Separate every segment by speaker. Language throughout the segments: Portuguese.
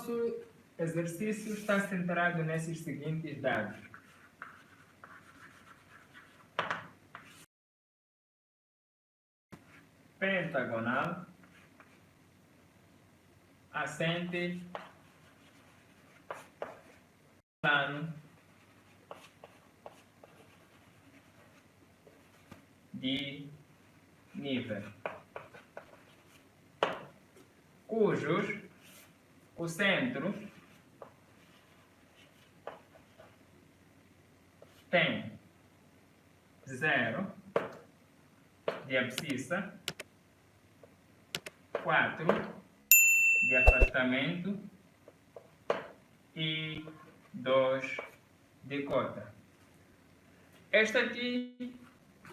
Speaker 1: nosso exercício está centrado nesses seguintes dados. Pentagonal assente plano de nível, cujos o centro tem 0 de abscissa, 4 de afastamento e 2 de cota. Este aqui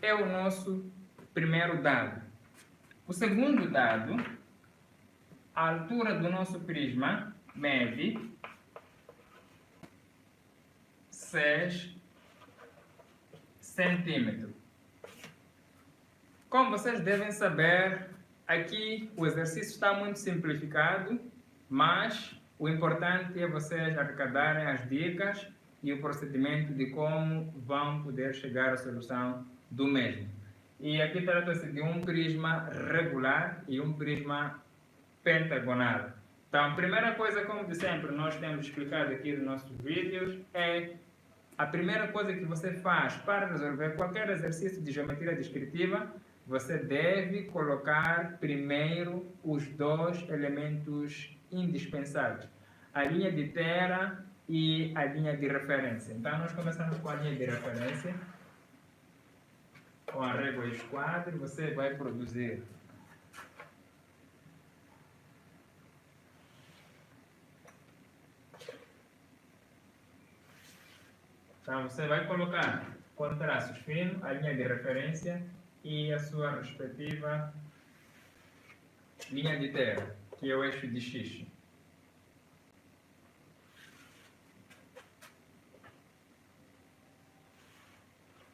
Speaker 1: é o nosso primeiro dado. O segundo dado, a altura do nosso prisma mede 6 centímetros. Como vocês devem saber, aqui o exercício está muito simplificado, mas o importante é vocês arrecadarem as dicas e o procedimento de como vão poder chegar à solução do mesmo. E aqui trata-se de um prisma regular e um prisma pentagonal. Então, a primeira coisa, como de sempre nós temos explicado aqui nos nossos vídeos, é a primeira coisa que você faz para resolver qualquer exercício de geometria descritiva, você deve colocar primeiro os dois elementos indispensáveis, a linha de terra e a linha de referência. Então, nós começamos com a linha de referência. Com a régua esquadro, você vai produzir então, você vai colocar com traços finos a linha de referência e a sua respectiva linha de terra, que é o eixo de X.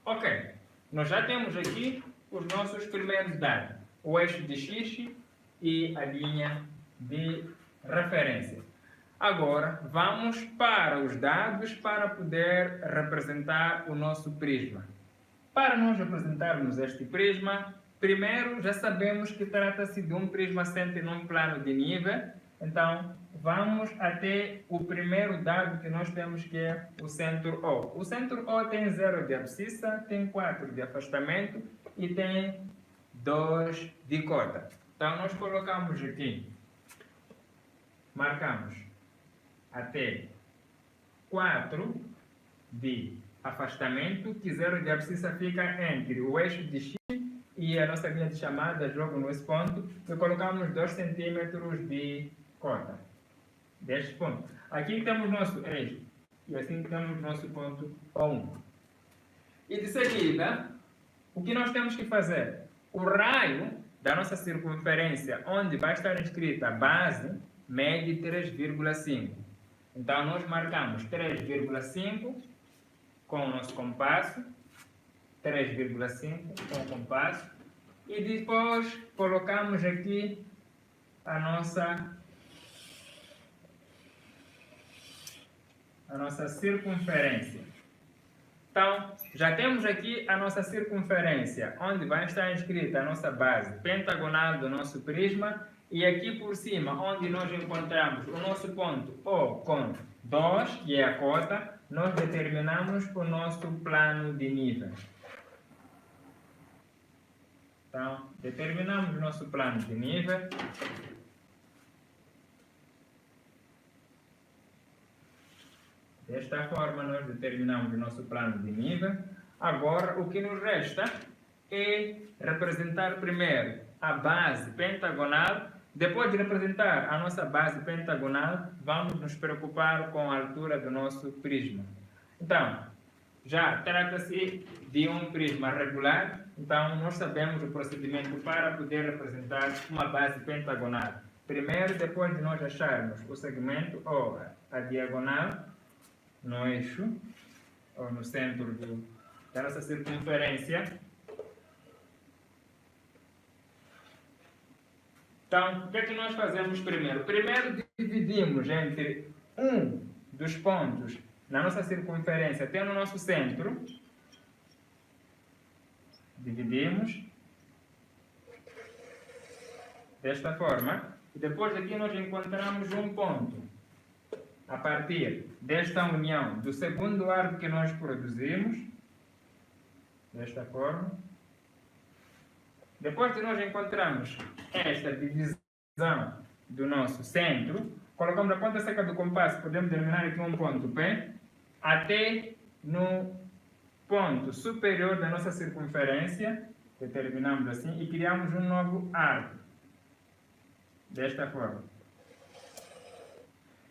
Speaker 1: Ok, nós já temos aqui os nossos primeiros dados, o eixo de X e a linha de referência. Agora, vamos para os dados para poder representar o nosso prisma. Para nós representarmos este prisma, primeiro já sabemos que trata-se de um prisma assente num plano de nível. Então, vamos até o primeiro dado que nós temos, que é o centro O. O centro O tem 0 de abscissa, tem 4 de afastamento e tem 2 de cota. Então, nós colocamos aqui, marcamos até 4 de afastamento, que 0 de abscissa fica entre o eixo de X e a nossa linha de chamada, jogo nesse ponto, e colocamos 2 centímetros de cota deste ponto. Aqui temos nosso eixo e assim temos nosso ponto O1. E de seguida, o que nós temos que fazer? O raio da nossa circunferência, onde vai estar inscrita a base, mede 3,5. Então, nós marcamos 3,5 com o nosso compasso, 3,5 com o compasso, e depois colocamos aqui a nossa circunferência. Então, já temos aqui a nossa circunferência, onde vai estar inscrita a nossa base pentagonal do nosso prisma, e aqui por cima, onde nós encontramos o nosso ponto O com 2, que é a cota, nós determinamos o nosso plano de nível. Então, determinamos o nosso plano de nível. Desta forma, nós determinamos o nosso plano de nível. Agora, o que nos resta é representar primeiro a base pentagonal. Depois de representar a nossa base pentagonal, vamos nos preocupar com a altura do nosso prisma. Então, já trata-se de um prisma regular, então nós sabemos o procedimento para poder representar uma base pentagonal. Primeiro, depois de nós acharmos o segmento ou a diagonal no eixo, ou no centro da nossa circunferência, Então, o que é que nós fazemos primeiro? Primeiro dividimos entre um dos pontos na nossa circunferência até no nosso centro. Dividimos desta forma. E depois aqui nós encontramos um ponto. A partir desta união do segundo arco que nós produzimos. Desta forma. Depois de nós encontrarmos esta divisão do nosso centro, colocamos na ponta seca do compasso, podemos determinar aqui um ponto P, até no ponto superior da nossa circunferência, determinamos assim, e criamos um novo arco, desta forma.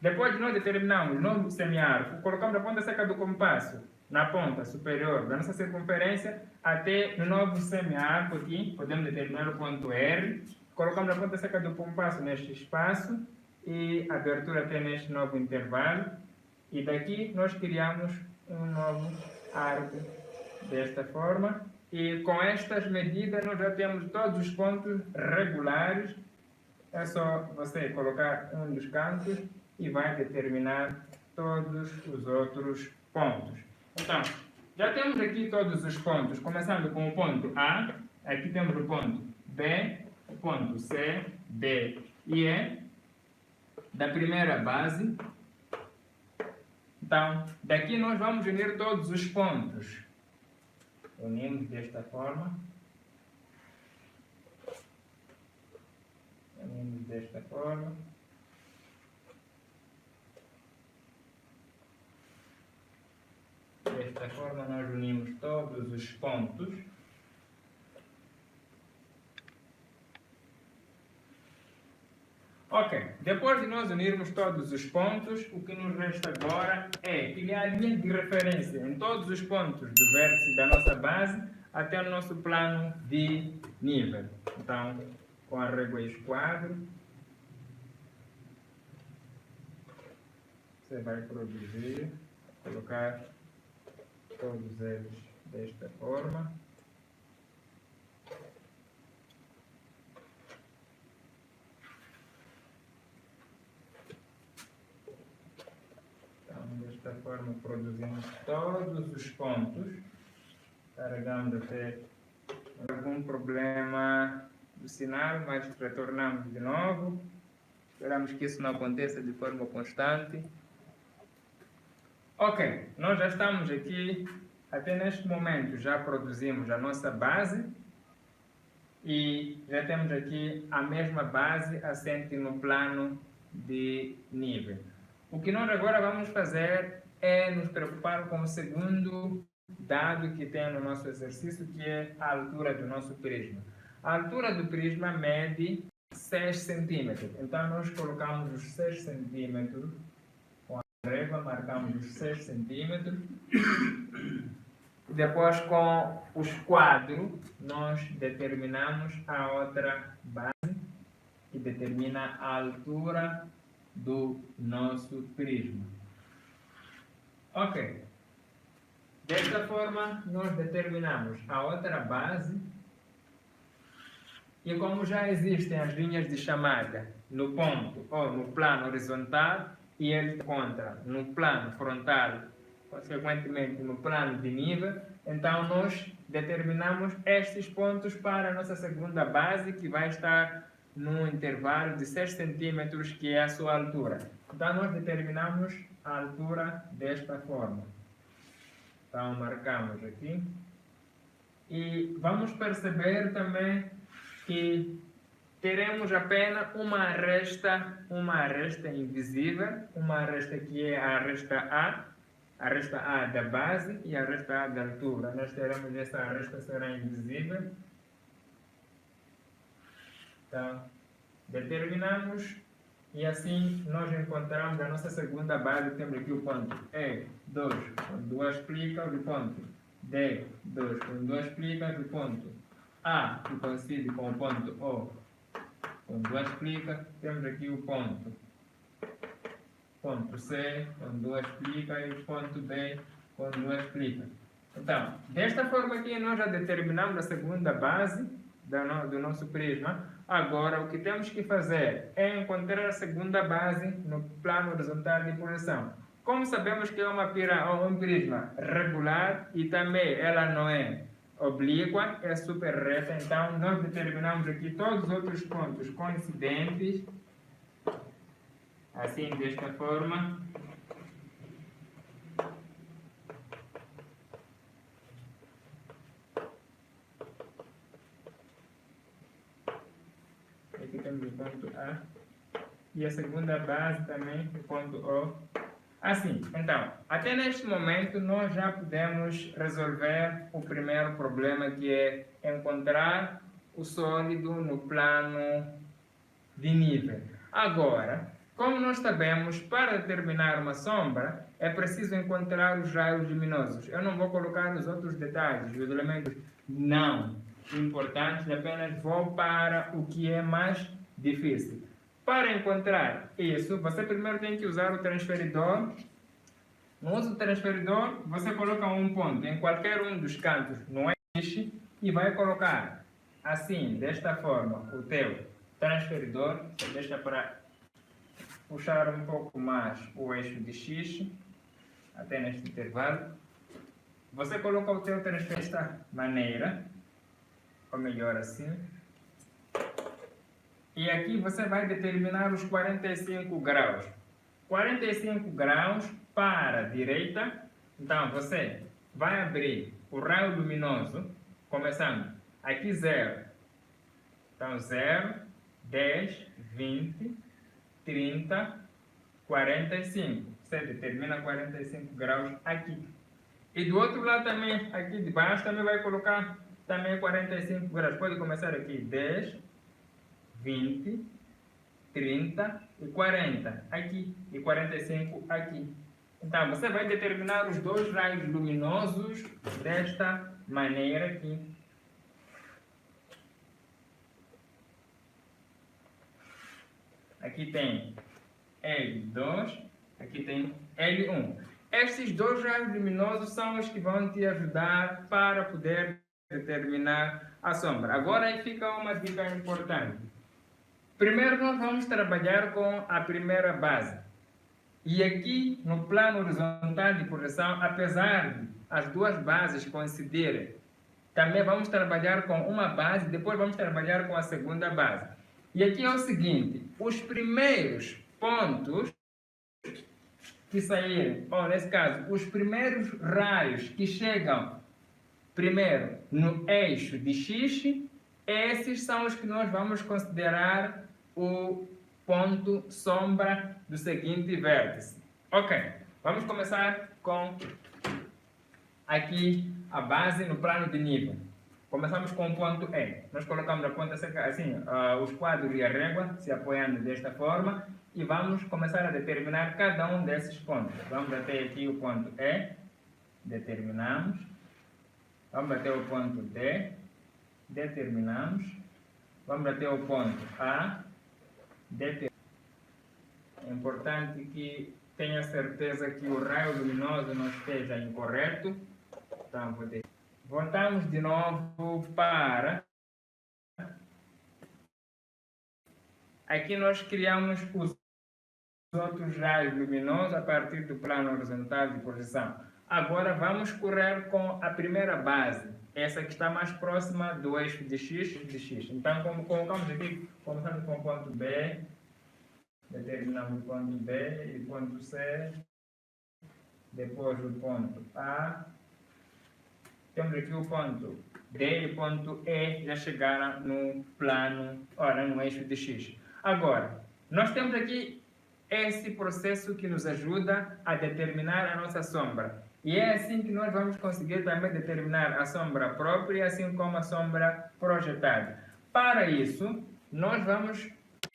Speaker 1: Depois de nós determinarmos o novo semiarco, colocamos a ponta seca do compasso na ponta superior da nossa circunferência até no novo semiarco aqui, podemos determinar o ponto R, colocamos a ponta seca do compasso neste espaço e abertura até neste novo intervalo, e daqui nós criamos um novo arco desta forma, e com estas medidas nós já temos todos os pontos regulares. É só você colocar um dos cantos e vai determinar todos os outros pontos. Então, já temos aqui todos os pontos, começando com o ponto A, aqui temos o ponto B, o ponto C, D e E, da primeira base. Então, daqui nós vamos unir todos os pontos. Unimos desta forma. Unimos desta forma. Desta forma nós unimos todos os pontos. Ok, depois de nós unirmos todos os pontos, o que nos resta agora é criar a linha de referência em todos os pontos do vértice da nossa base até o nosso plano de nível. Então, com a régua esquadro, você vai produzir, colocar todos eles desta forma. Então, desta forma produzimos todos os pontos, carregando até algum problema do sinal, mas retornamos de novo. Esperamos que isso não aconteça de forma constante. Ok, nós já estamos aqui, até neste momento já produzimos a nossa base e já temos aqui a mesma base assente no plano de nível. O que nós agora vamos fazer é nos preocupar com o segundo dado que tem no nosso exercício, que é a altura do nosso prisma. A altura do prisma mede 6 centímetros, então nós colocamos os 6 centímetros. Régua, marcamos os 6 centímetros. Depois, com o esquadro, nós determinamos a outra base, que determina a altura do nosso prisma. Ok. Desta forma, nós determinamos a outra base. E como já existem as linhas de chamada no ponto ou no plano horizontal, e ele se encontra no plano frontal, consequentemente no plano de nível, então nós determinamos estes pontos para a nossa segunda base, que vai estar num intervalo de 6 centímetros, que é a sua altura. Então nós determinamos a altura desta forma. Então marcamos aqui. E vamos perceber também que teremos apenas uma aresta invisível, uma aresta que é a aresta A da base e a aresta A da altura. Nós teremos essa aresta será invisível. Então, determinamos e assim nós encontramos a nossa segunda base. Temos aqui o ponto E2 com 2 plicas, o ponto D2 com 2 plicas, o ponto A que coincide com o ponto O com 2 plicas, temos aqui o ponto C com 2 plicas e o ponto B com 2 plicas. Então, desta forma aqui nós já determinamos a segunda base do nosso prisma. Agora, o que temos que fazer é encontrar a segunda base no plano horizontal de projeção. Como sabemos que é um prisma regular e também ela não é oblíqua, é super reta, então nós determinamos aqui todos os outros pontos coincidentes, assim, desta forma. Aqui temos o ponto A. E a segunda base também, o ponto O. Assim, então, até neste momento nós já podemos resolver o primeiro problema, que é encontrar o sólido no plano de nível. Agora, como nós sabemos, para determinar uma sombra, é preciso encontrar os raios luminosos. Eu não vou colocar os outros detalhes, os elementos não importantes, apenas vou para o que é mais difícil. Para encontrar isso, você primeiro tem que usar o transferidor. No uso do transferidor, você coloca um ponto em qualquer um dos cantos no eixo e vai colocar assim, desta forma, o teu transferidor. Você deixa para puxar um pouco mais o eixo de X, até neste intervalo. Você coloca o teu transferidor desta maneira, ou melhor assim. E aqui você vai determinar os 45 graus. 45 graus para a direita. Então, você vai abrir o raio luminoso, começando aqui 0. Então, 0, 10, 20, 30, 45. Você determina 45 graus aqui. E do outro lado também, aqui de baixo, também vai colocar também 45 graus. Pode começar aqui 10, 20, 30 e 40 aqui e 45 aqui. Então, você vai determinar os dois raios luminosos desta maneira aqui. Aqui tem L2, aqui tem L1. Estes dois raios luminosos são os que vão te ajudar para poder determinar a sombra. Agora aí fica uma dica importante. Primeiro nós vamos trabalhar com a primeira base. E aqui no plano horizontal de projeção, apesar de as duas bases coincidirem, também vamos trabalhar com uma base, depois vamos trabalhar com a segunda base. E aqui é o seguinte, os primeiros pontos que saírem, ou nesse caso, os primeiros raios que chegam primeiro no eixo de X, esses são os que nós vamos considerar o ponto sombra do seguinte vértice. Ok, vamos começar com aqui a base no plano de nível. Começamos com o ponto E. Nós colocamos a ponta seca assim, os quadros e a régua se apoiando desta forma e vamos começar a determinar cada um desses pontos. Vamos até aqui o ponto E, determinamos. Vamos até o ponto D, determinamos. Vamos até o ponto A, determinamos. É importante que tenha certeza que o raio luminoso não esteja incorreto. Então, voltamos de novo para... Aqui nós criamos os outros raios luminosos a partir do plano horizontal de projeção. Agora vamos correr com a primeira base, essa que está mais próxima do eixo de X. Então, como colocamos aqui, começamos com o ponto B, determinamos o ponto B e o ponto C, depois o ponto A, temos aqui o ponto D e o ponto E, já chegaram no plano, no eixo de X. Agora, nós temos aqui esse processo que nos ajuda a determinar a nossa sombra. E é assim que nós vamos conseguir também determinar a sombra própria, assim como a sombra projetada. Para isso, nós vamos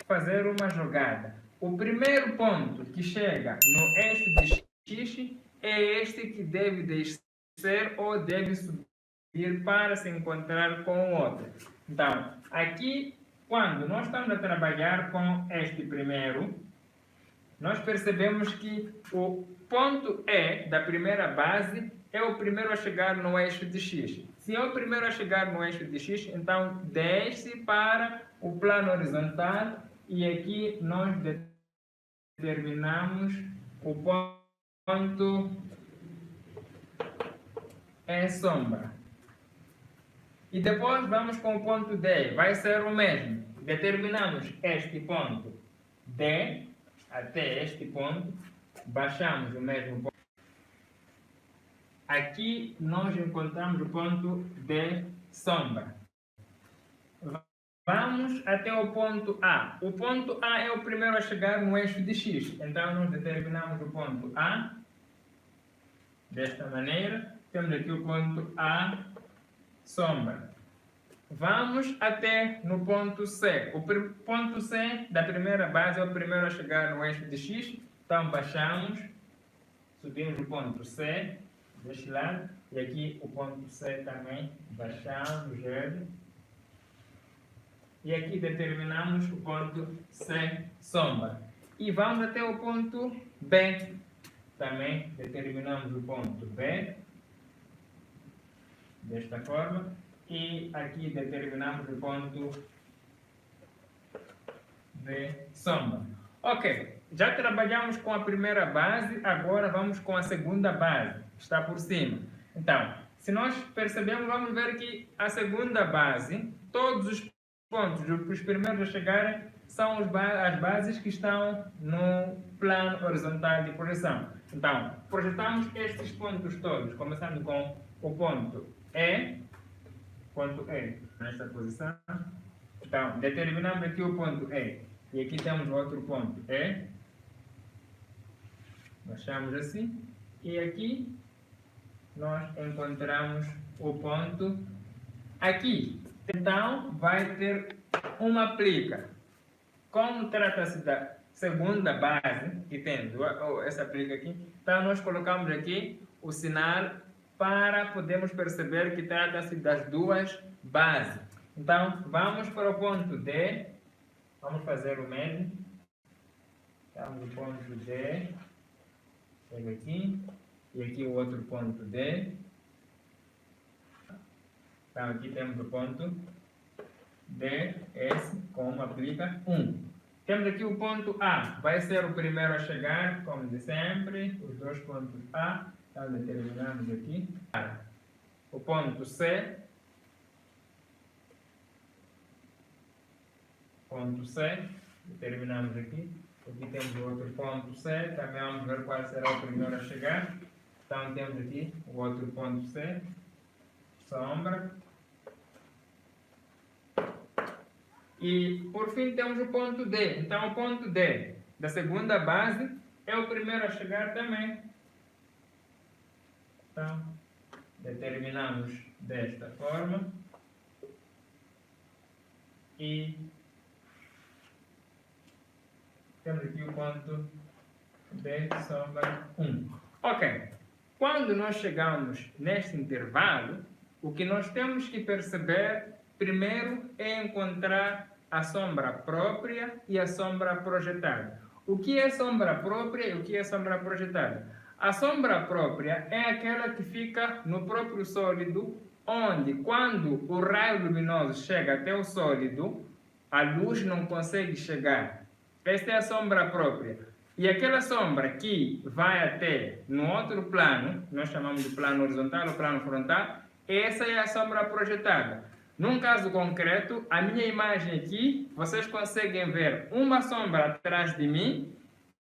Speaker 1: fazer uma jogada. O primeiro ponto que chega no eixo de X é este que deve descer ou deve subir para se encontrar com o outro. Então, aqui, quando nós estamos a trabalhar com este primeiro, nós percebemos que o ponto E da primeira base é o primeiro a chegar no eixo de X. se é o primeiro a chegar no eixo de X, então desce para o plano horizontal e aqui nós determinamos o ponto E sombra. E depois vamos com o ponto D, vai ser o mesmo. Determinamos este ponto D até este ponto, baixamos o mesmo ponto. Aqui nós encontramos o ponto D sombra. Vamos até o ponto A. O ponto A é o primeiro a chegar no eixo de X. Então nós determinamos o ponto A desta maneira. Temos aqui o ponto A sombra. Vamos até no ponto C. O ponto C da primeira base é o primeiro a chegar no eixo de X. Então baixamos, subimos o ponto C deste lado. E aqui o ponto C também, baixamos ele. E aqui determinamos o ponto C sombra. E vamos até o ponto B. Também determinamos o ponto B. Desta forma. E aqui determinamos o ponto B sombra. Ok, já trabalhamos com a primeira base, agora vamos com a segunda base, está por cima. Então, se nós percebemos, vamos ver que a segunda base, todos os pontos, os primeiros a chegarem, são as bases que estão no plano horizontal de projeção. Então, projetamos estes pontos todos, começando com o ponto E, nesta posição. Então, determinamos aqui o ponto E. E aqui temos outro ponto E. Baixamos assim. E aqui nós encontramos o ponto aqui. Então, vai ter uma plica. Como trata-se da segunda base, que tem essa plica aqui, então nós colocamos aqui o sinal para podermos perceber que trata-se das duas bases. Então, vamos para o ponto D. Vamos fazer o mesmo. Temos o ponto D. Chega aqui. E aqui o outro ponto D. Então, aqui temos o ponto D, S, como aplica 1. Temos aqui o ponto A. Vai ser o primeiro a chegar, como de sempre. Os dois pontos A. Então, determinamos aqui. O ponto C. Ponto C. Determinamos aqui. Aqui temos o outro ponto C. Também vamos ver qual será o primeiro a chegar. Então, temos aqui o outro ponto C. Sombra. E, por fim, temos o ponto D. Então, o ponto D da segunda base é o primeiro a chegar também. Então, determinamos desta forma. E temos aqui o ponto D sombra 1. Ok. Quando nós chegamos neste intervalo, o que nós temos que perceber primeiro é encontrar a sombra própria e a sombra projetada. O que é sombra própria e o que é sombra projetada? A sombra própria é aquela que fica no próprio sólido, onde quando o raio luminoso chega até o sólido, a luz não consegue chegar. Esta é a sombra própria. E aquela sombra que vai até no outro plano, nós chamamos de plano horizontal ou plano frontal, essa é a sombra projetada. Num caso concreto, a minha imagem aqui, vocês conseguem ver uma sombra atrás de mim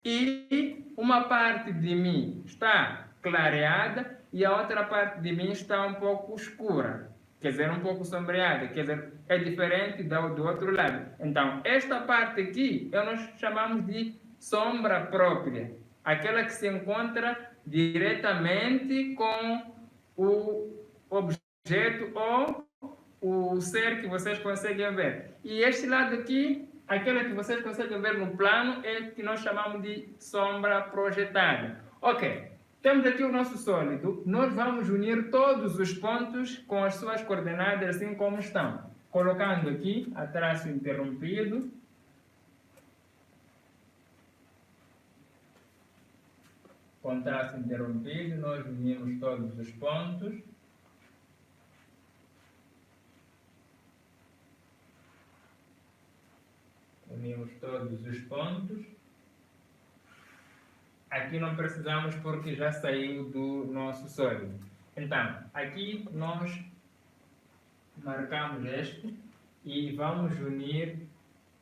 Speaker 1: e uma parte de mim está clareada e a outra parte de mim está um pouco escura, quer dizer, um pouco sombreada, quer dizer, é diferente do outro lado. Então, esta parte aqui, nós chamamos de sombra própria, aquela que se encontra diretamente com o objeto ou o ser que vocês conseguem ver. E este lado aqui, aquela que vocês conseguem ver no plano, é que nós chamamos de sombra projetada. Ok, temos aqui o nosso sólido. Nós vamos unir todos os pontos com as suas coordenadas assim como estão. Colocando aqui a traço interrompido. Com traço interrompido, nós unimos todos os pontos. todos os pontos. Aqui não precisamos porque já saiu do nosso sólido. Então, aqui nós marcamos este e vamos unir.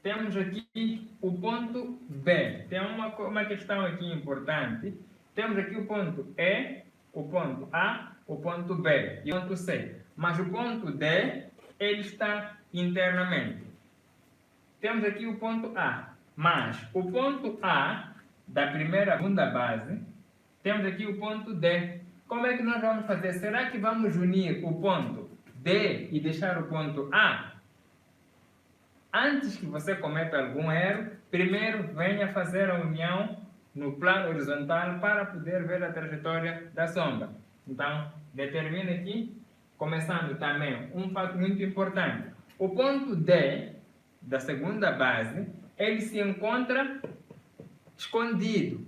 Speaker 1: Temos aqui o ponto B. Tem uma questão aqui importante. Temos aqui o ponto E, o ponto A, o ponto B e o ponto C. Mas o ponto D, ele está internamente. Temos aqui o ponto A. Mas o ponto A da primeira e segunda base, temos aqui o ponto D. Como é que nós vamos fazer? Será que vamos unir o ponto D e deixar o ponto A? Antes que você cometa algum erro, primeiro venha fazer a união no plano horizontal para poder ver a trajetória da sombra. Então, determine aqui, começando também um fato muito importante. O ponto D da segunda base, ele se encontra escondido.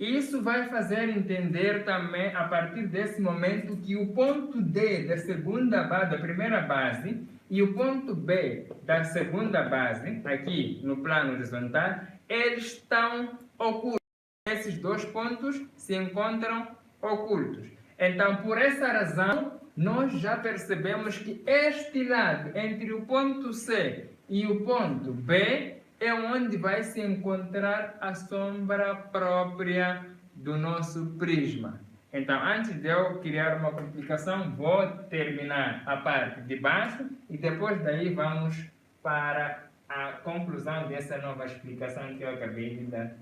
Speaker 1: Isso vai fazer entender também, a partir desse momento, que o ponto D da segunda base, da primeira base, e o ponto B da segunda base, aqui no plano horizontal, eles estão ocultos. Esses dois pontos se encontram ocultos. Então, por essa razão, nós já percebemos que este lado, entre o ponto C e o ponto B, é onde vai se encontrar a sombra própria do nosso prisma. Então, antes de eu criar uma complicação, vou terminar a parte de baixo e depois daí vamos para a conclusão dessa nova explicação que eu acabei de dar.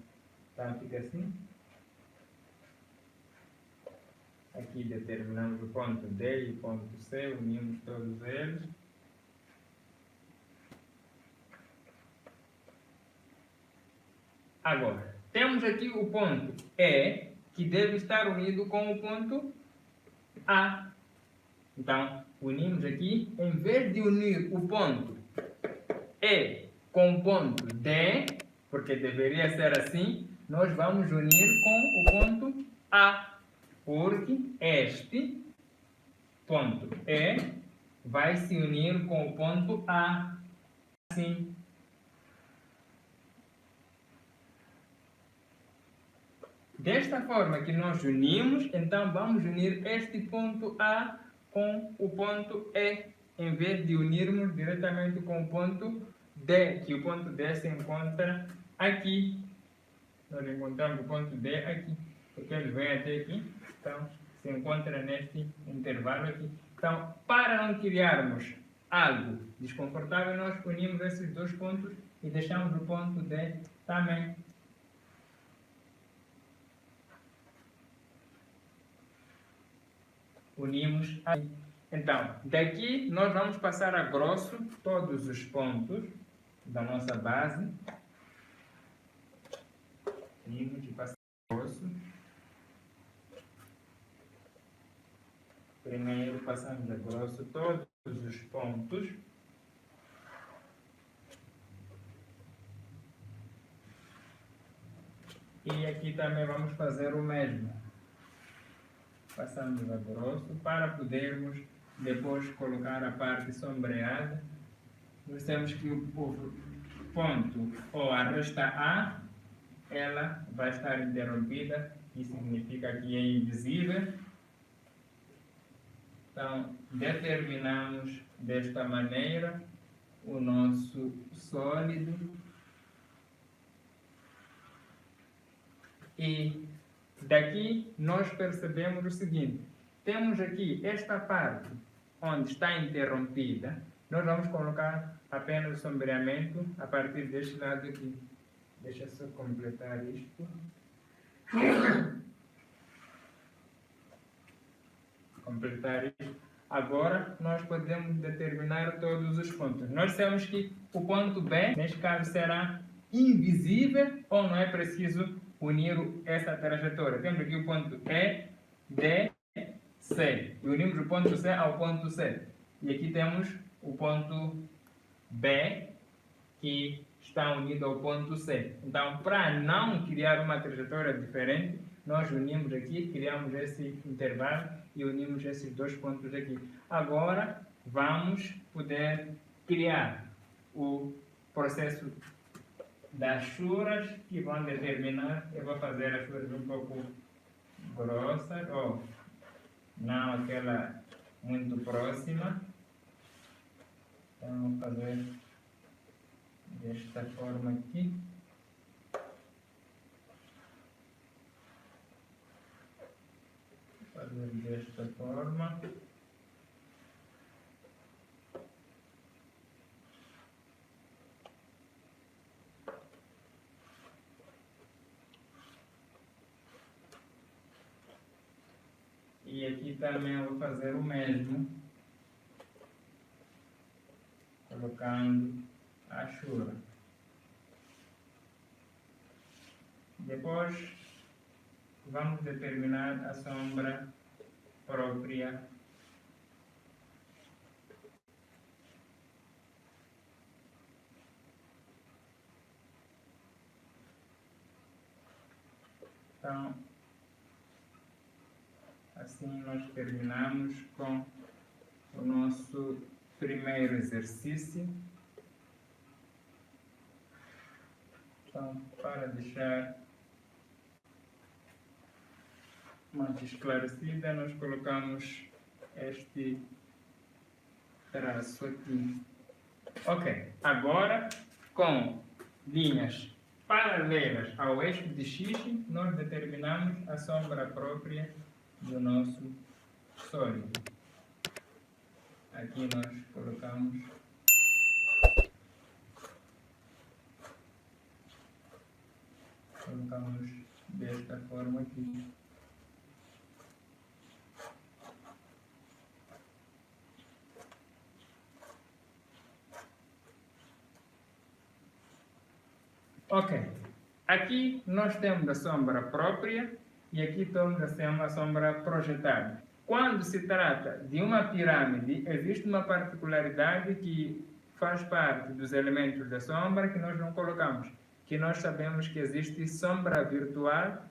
Speaker 1: Então, fica assim. Aqui determinamos o ponto D e o ponto C, unimos todos eles. Agora, temos aqui o ponto E, que deve estar unido com o ponto A. Então, unimos aqui, em vez de unir o ponto E com o ponto D, porque deveria ser assim, nós vamos unir com o ponto A, porque este ponto E vai se unir com o ponto A, assim. Desta forma que nós unimos, então vamos unir este ponto A com o ponto E, em vez de unirmos diretamente com o ponto D, que o ponto D se encontra aqui. Nós encontramos o ponto D aqui, porque ele vem até aqui, então se encontra neste intervalo aqui. Então, para não criarmos algo desconfortável, nós unimos esses dois pontos e deixamos o ponto D também. Unimos aí. Então, daqui nós vamos passar a grosso todos os pontos da nossa base. Unimos e passamos a grosso. Primeiro passamos a grosso todos os pontos. E aqui também vamos fazer o mesmo. Passamos a grosso para podermos depois colocar a parte sombreada. Nós temos que o ponto ou a resta A, ela vai estar interrompida, isso significa que é invisível. Então, determinamos desta maneira o nosso sólido e daqui nós percebemos o seguinte: temos aqui esta parte onde está interrompida, nós vamos colocar apenas o sombreamento a partir deste lado aqui. Deixa eu só completar isto. Completar isto. Agora nós podemos determinar todos os pontos. Nós sabemos que o ponto B, neste caso, será invisível ou não é preciso unir essa trajetória. Temos aqui o ponto E, D, C. E unimos o ponto C ao ponto C. E aqui temos o ponto B, que está unido ao ponto C. Então, para não criar uma trajetória diferente, nós unimos aqui, criamos esse intervalo e unimos esses dois pontos aqui. Agora, vamos poder criar o processo das churas que vão determinar. Eu vou fazer as churas um pouco grossas, ou não aquela muito próxima. Então, vou fazer desta forma aqui. Fazer desta forma. E aqui também eu vou fazer o mesmo, colocando a chura. Depois vamos determinar a sombra própria. Então, assim nós terminamos com o nosso primeiro exercício. Então, para deixar mais esclarecida, nós colocamos este traço aqui. Ok, agora com linhas paralelas ao eixo de X, nós determinamos a sombra própria do nosso sólido. Aqui nós colocamos desta forma aqui. Ok, aqui nós temos a sombra própria e aqui temos a sombra projetada. Quando se trata de uma pirâmide, existe uma particularidade que faz parte dos elementos da sombra que nós não colocamos, que nós sabemos que existe sombra virtual